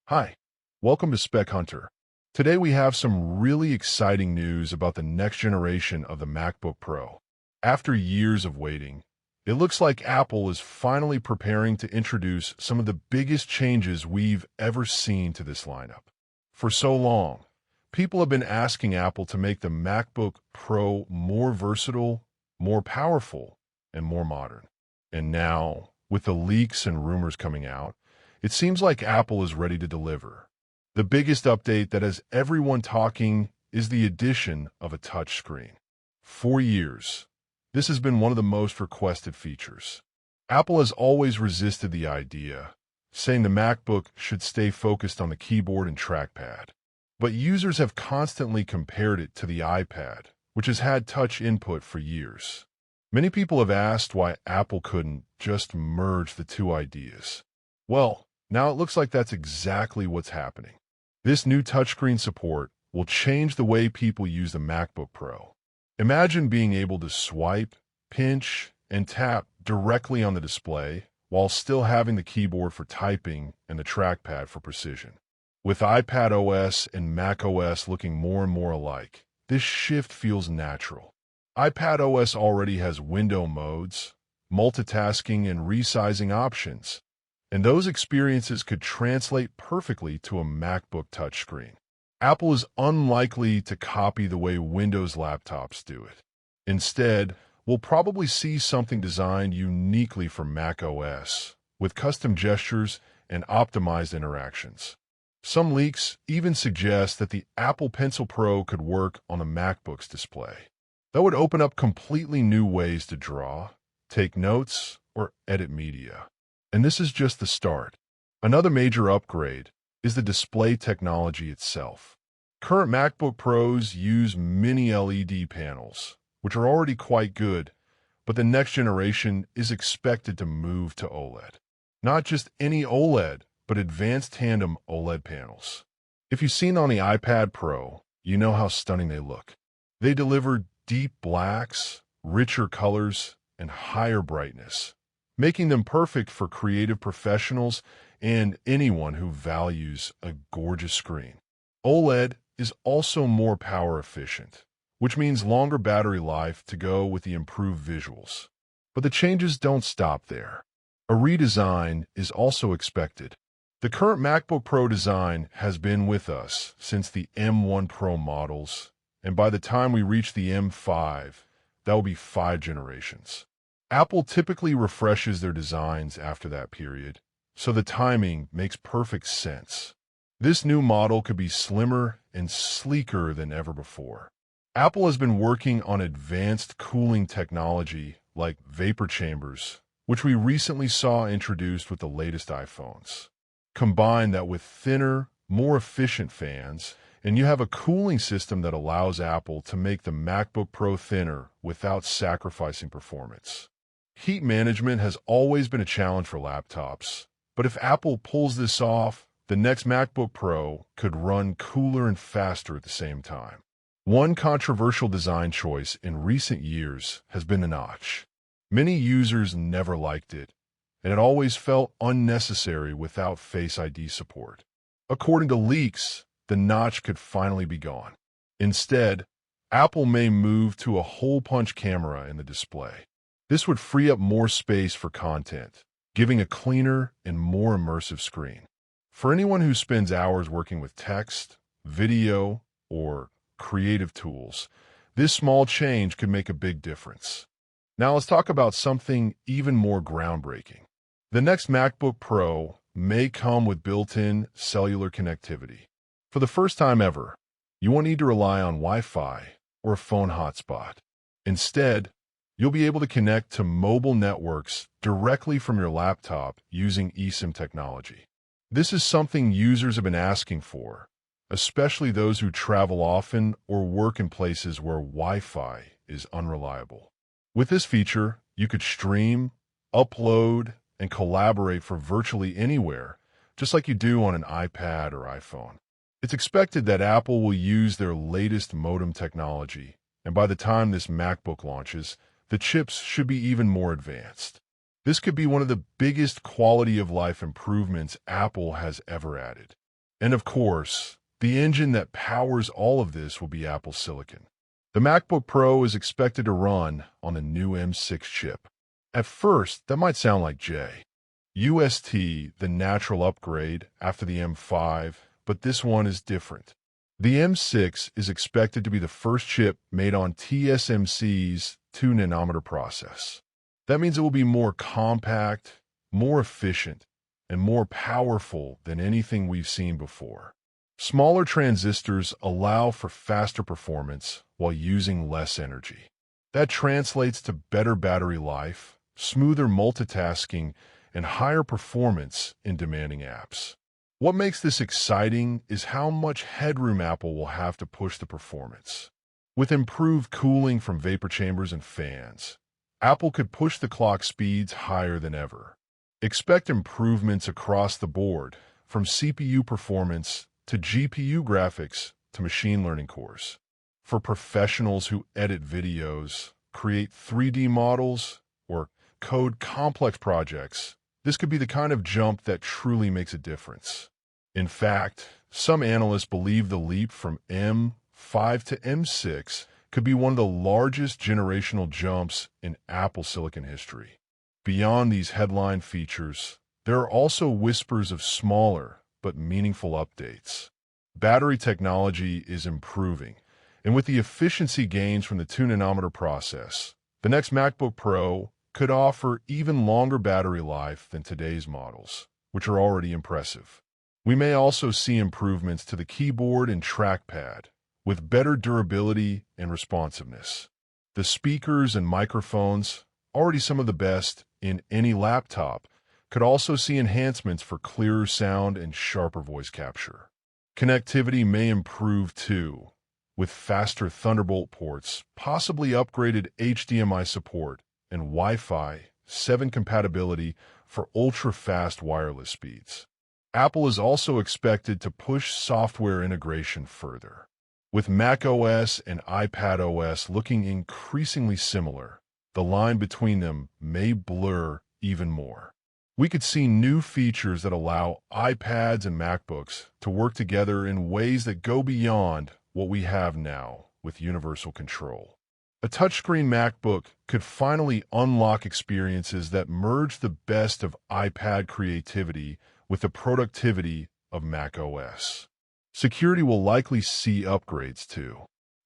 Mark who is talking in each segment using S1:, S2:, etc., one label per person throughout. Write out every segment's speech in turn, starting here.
S1: Hi, welcome to Spec Hunter. Today we have some really exciting news about the next generation of the MacBook Pro. After years of waiting, it looks like Apple is finally preparing to introduce some of the biggest changes we've ever seen to this lineup. For so long, people have been asking Apple to make the MacBook Pro more versatile, more powerful, and more modern. And now, with the leaks and rumors coming out, it seems like Apple is ready to deliver. The biggest update that has everyone talking is the addition of a touchscreen. For years, this has been one of the most requested features. Apple has always resisted the idea, saying the MacBook should stay focused on the keyboard and trackpad. But users have constantly compared it to the iPad, which has had touch input for years. Many people have asked why Apple couldn't just merge the two ideas. Well, now it looks like that's exactly what's happening. This new touchscreen support will change the way people use the MacBook Pro. Imagine being able to swipe, pinch, and tap directly on the display while still having the keyboard for typing and the trackpad for precision. With iPad OS and Mac OS looking more and more alike, this shift feels natural. iPad OS already has window modes, multitasking, and resizing options, and those experiences could translate perfectly to a MacBook touchscreen. Apple is unlikely to copy the way Windows laptops do it. Instead, we'll probably see something designed uniquely for Mac OS, with custom gestures and optimized interactions. Some leaks even suggest that the Apple Pencil Pro could work on the MacBook's display. That would open up completely new ways to draw, take notes, or edit media. And this is just the start. Another major upgrade is the display technology itself. Current MacBook Pros use mini LED panels, which are already quite good, but the next generation is expected to move to OLED. Not just any OLED, but advanced tandem OLED panels. If you've seen on the iPad Pro, you know how stunning they look. They deliver deep blacks, richer colors, and higher brightness, making them perfect for creative professionals and anyone who values a gorgeous screen. OLED is also more power efficient, which means longer battery life to go with the improved visuals. But the changes don't stop there. A redesign is also expected. The current MacBook Pro design has been with us since the M1 Pro models, and by the time we reach the M5, that will be 5 generations. Apple typically refreshes their designs after that period, so the timing makes perfect sense. This new model could be slimmer and sleeker than ever before. Apple has been working on advanced cooling technology like vapor chambers, which we recently saw introduced with the latest iPhones. Combine that with thinner, more efficient fans, and you have a cooling system that allows Apple to make the MacBook Pro thinner without sacrificing performance. Heat management has always been a challenge for laptops, but if Apple pulls this off, the next MacBook Pro could run cooler and faster at the same time. One controversial design choice in recent years has been the notch. Many users never liked it, and it always felt unnecessary without Face ID support. According to leaks, the notch could finally be gone. Instead, Apple may move to a hole-punch camera in the display. This would free up more space for content, giving a cleaner and more immersive screen. For anyone who spends hours working with text, video, or creative tools, this small change could make a big difference. Now let's talk about something even more groundbreaking. The next MacBook Pro may come with built-in cellular connectivity. For the first time ever, you won't need to rely on Wi-Fi or a phone hotspot. Instead, you'll be able to connect to mobile networks directly from your laptop using eSIM technology. This is something users have been asking for, especially those who travel often or work in places where Wi-Fi is unreliable. With this feature, you could stream, upload, and collaborate from virtually anywhere, just like you do on an iPad or iPhone. It's expected that Apple will use their latest modem technology, and by the time this MacBook launches, the chips should be even more advanced. This could be one of the biggest quality of life improvements Apple has ever added. And of course, the engine that powers all of this will be Apple Silicon. The MacBook Pro is expected to run on a new M6 chip. At first, that might sound like UST, the natural upgrade after the M5, but this one is different. The M6 is expected to be the first chip made on TSMC's 2-nanometer process. That means it will be more compact, more efficient, and more powerful than anything we've seen before. Smaller transistors allow for faster performance while using less energy. That translates to better battery life, smoother multitasking, and higher performance in demanding apps. What makes this exciting is how much headroom Apple will have to push the performance. With improved cooling from vapor chambers and fans, Apple could push the clock speeds higher than ever. Expect improvements across the board, from CPU performance to GPU graphics to machine learning cores. For professionals who edit videos, create 3D models, or code complex projects, this could be the kind of jump that truly makes a difference. In fact, some analysts believe the leap from M5 to M6 could be one of the largest generational jumps in Apple Silicon history. Beyond these headline features, there are also whispers of smaller but meaningful updates. Battery technology is improving, and with the efficiency gains from the 2-nanometer process, the next MacBook Pro could offer even longer battery life than today's models, which are already impressive. We may also see improvements to the keyboard and trackpad, with better durability and responsiveness. The speakers and microphones, already some of the best in any laptop, could also see enhancements for clearer sound and sharper voice capture. Connectivity may improve too, with faster Thunderbolt ports, possibly upgraded HDMI support, and Wi-Fi 7 compatibility for ultra-fast wireless speeds. Apple is also expected to push software integration further. With macOS and iPadOS looking increasingly similar, the line between them may blur even more. We could see new features that allow iPads and MacBooks to work together in ways that go beyond what we have now with universal control. A touchscreen MacBook could finally unlock experiences that merge the best of iPad creativity with the productivity of macOS. Security will likely see upgrades too.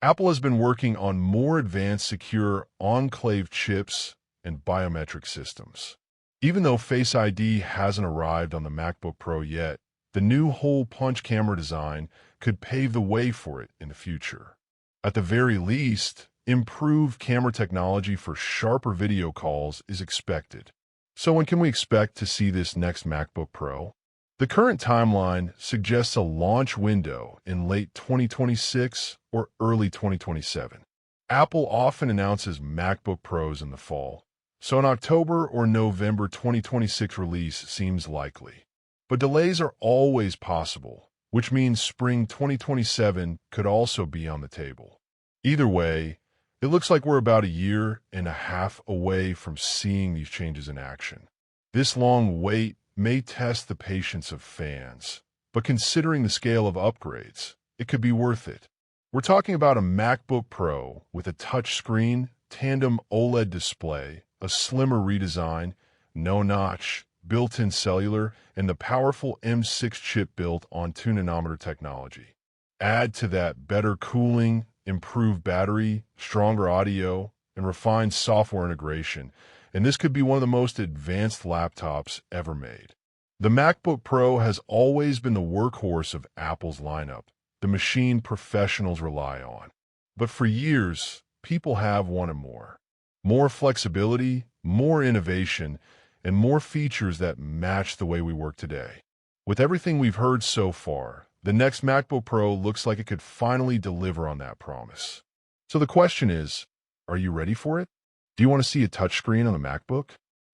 S1: Apple has been working on more advanced secure enclave chips and biometric systems. Even though Face ID hasn't arrived on the MacBook Pro yet, the new hole punch camera design could pave the way for it in the future. At the very least, improved camera technology for sharper video calls is expected. So when can we expect to see this next MacBook Pro? The current timeline suggests a launch window in late 2026 or early 2027. Apple often announces MacBook Pros in the fall, so an October or November 2026 release seems likely. But delays are always possible, which means spring 2027 could also be on the table. Either way, it looks like we're about 1.5 years away from seeing these changes in action. This long wait may test the patience of fans, but considering the scale of upgrades, it could be worth it. We're talking about a MacBook Pro with a touchscreen, tandem OLED display, a slimmer redesign, no notch, built-in cellular, and the powerful M6 chip built on 2-nanometer technology. Add to that better cooling, improved battery, stronger audio, and refined software integration, and this could be one of the most advanced laptops ever made. The MacBook Pro has always been the workhorse of Apple's lineup, the machine professionals rely on. But for years, people have wanted more. More flexibility, more innovation, and more features that match the way we work today. With everything we've heard so far, the next MacBook Pro looks like it could finally deliver on that promise. So the question is, are you ready for it? Do you want to see a touchscreen on the MacBook?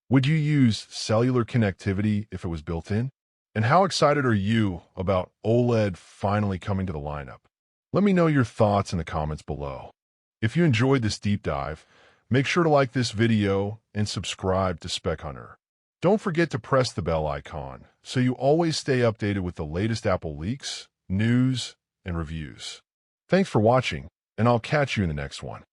S1: Would you use cellular connectivity if it was built in? And how excited are you about OLED finally coming to the lineup? Let me know your thoughts in the comments below. If you enjoyed this deep dive, make sure to like this video and subscribe to Spec Hunter. Don't forget to press the bell icon so you always stay updated with the latest Apple leaks, news, and reviews. Thanks for watching, and I'll catch you in the next one.